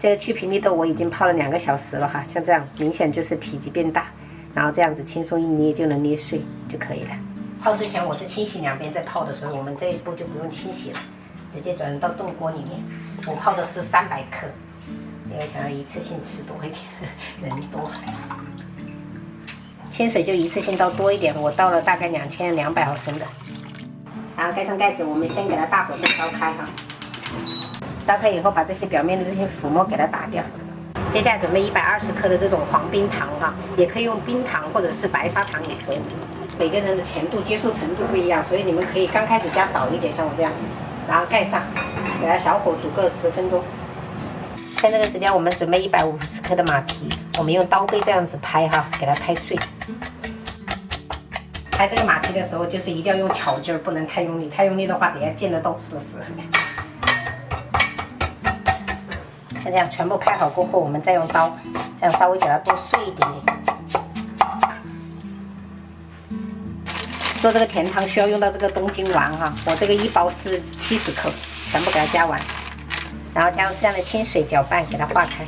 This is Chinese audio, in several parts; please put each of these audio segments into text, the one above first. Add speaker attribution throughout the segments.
Speaker 1: 这个去平粒豆我已经泡了2个小时了哈，像这样明显就是体积变大，然后这样子轻松一捏就能捏碎就可以了。泡之前我是清洗2边再泡的，所以我们这一步就不用清洗了，直接转入到炖锅里面。我泡的是300克，因为想要一次性吃多一点，人多。清水就一次性倒多一点，我倒了大概2200毫升的。然后盖上盖子，我们先给它大火先烧开哈。烧开以后，把这些表面的这些浮沫给它打掉。接下来准备120克的这种黄冰糖哈，也可以用冰糖或者是白砂糖也可以。每个人的甜度接受程度不一样，所以你们可以刚开始加少一点，像我这样，然后盖上，给它小火煮个10分钟。在这个时间，我们准备150克的马蹄，我们用刀背这样子拍哈，给它拍碎。拍这个马蹄的时候，就是一定要用巧劲儿，不能太用力，太用力的话，等下溅得到处都是。像这样全部拍好过后，我们再用刀，这样稍微给它剁碎一点点。做这个甜汤需要用到这个东京丸哈，我这个1包是70克，全部给它加完，然后加入适量的清水搅拌，给它化开。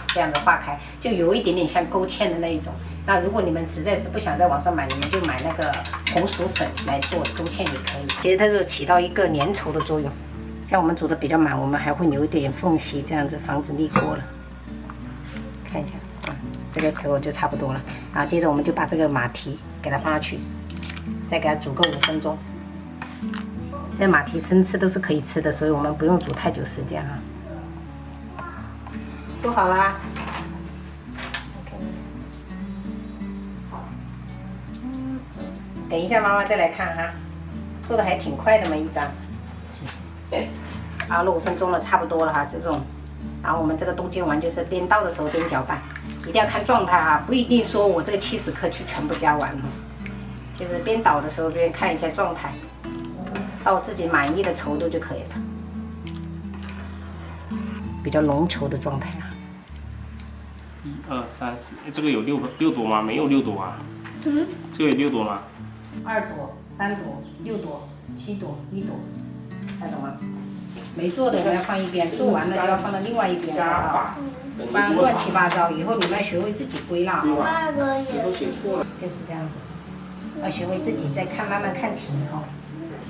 Speaker 1: 这样子化开，就有一点点像勾芡的那一种。那如果你们实在是不想在网上买，你们就买那个红薯粉来做勾芡也可以。其实它是起到一个粘稠的作用。像我们煮的比较满，我们还会留一点缝隙，这样子防止腻锅了。看一下，这个时候就差不多了。然后接着我们就把这个马蹄给它放下去，再给它煮个5分钟。这马蹄生吃都是可以吃的，所以我们不用煮太久时间哈。做好啦。等一下妈妈再来看哈，做的还挺快的嘛，一张。熬了5分钟了，差不多了哈，这种。然后我们这个东京丸就是边倒的时候边搅拌，一定要看状态哈，不一定说我这个70克就全部加完了，就是边倒的时候边看一下状态，到自己满意的稠度就可以了，比较浓稠的状态啊。
Speaker 2: 1、2、3、4，这个有6朵吗？没有6朵啊。这个有6朵吗
Speaker 1: ？2朵、3朵、6朵、7朵、1朵，看懂吗？没做的就要放一边，做完了就要放到另外一边，好不好？不然乱七八糟，以后你们要学会自己归纳，好吧？就是这样子，要学会自己再看，慢慢看题哈。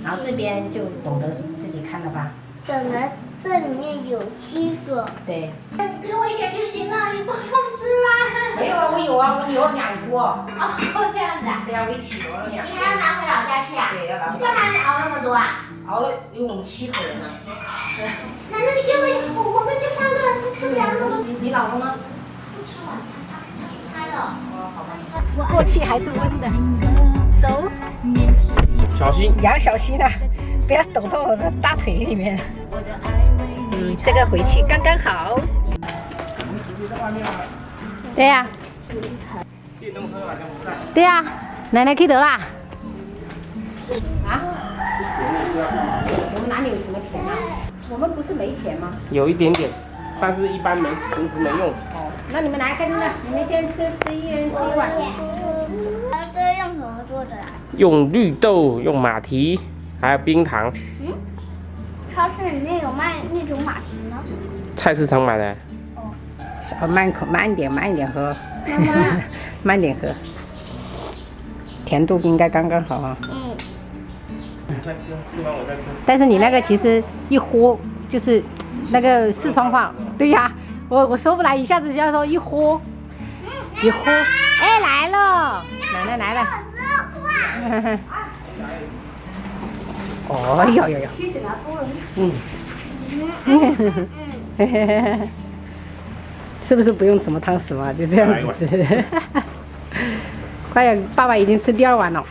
Speaker 1: 然后这边就懂得自己看了吧？
Speaker 3: 懂得，这里面有7个。
Speaker 1: 对。
Speaker 3: 给我一点就行了，你不用吃吗？
Speaker 1: 没有啊，我有啊，我留了2锅。
Speaker 3: 哦，这样子啊。
Speaker 1: 对呀，我一起留了2锅。
Speaker 3: 你还要拿回老家去啊？
Speaker 1: 对，要拿回。
Speaker 3: 干嘛熬那么多啊？
Speaker 1: 熬了，因为我们7口人呢。
Speaker 3: 那你给我们就3个人吃不了那么多。
Speaker 1: 你老公呢？
Speaker 3: 不吃晚餐，他出差了。
Speaker 1: 哦，好吧。过气还是温的。走。
Speaker 2: 小心。
Speaker 1: 羊小心啊，不要抖到我的大腿里面。这个回去刚刚好。对呀。
Speaker 2: 电动车好像不在。
Speaker 1: 对呀，奶奶开得啦。啊？我们哪里有什么田啊？我们不是没田吗？
Speaker 2: 有一点点，但是一般平时没用。
Speaker 1: 哦，那你们来跟着，你们先吃1人吃1碗。
Speaker 3: 这个用什么做的啊？
Speaker 2: 用绿豆，用马蹄，还有冰糖。
Speaker 3: 超市里面有卖那种马蹄吗？
Speaker 2: 菜市场买的。
Speaker 1: 哦，慢点喝。
Speaker 3: 妈妈。
Speaker 1: 慢点喝。甜度应该刚刚好啊。
Speaker 2: 你先吃完我再吃。
Speaker 1: 但是你那个其实一喝就是那个四川话，对呀，我说不来，一下子就要说一喝，一喝，哎来了，奶奶来了。哦哟哟哟。是不是不用什么汤匙嘛？就这样子吃。快点，爸爸已经吃第2碗了。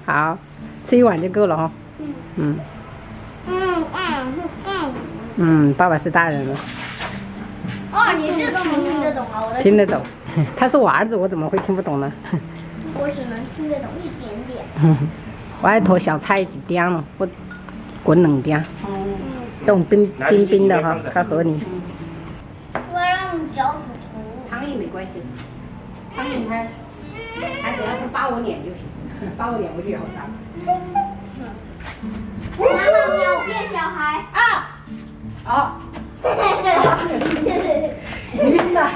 Speaker 1: 好，吃1碗就够了哈。爸爸是大人了。
Speaker 3: 哦，你是听得懂啊？
Speaker 1: 听得懂，他是我儿子，我怎么会听不懂呢？
Speaker 3: 我只能听得懂一点点。
Speaker 1: 我还拖小菜一点了，我滚2点。冻冰的哈，它合你。
Speaker 3: 我让你嚼骨头。
Speaker 1: 苍蝇没关系，苍蝇还只要不扒我脸就行，扒我脸我就咬它。
Speaker 3: 妈妈，我变小孩。
Speaker 1: 啊！好，晕了。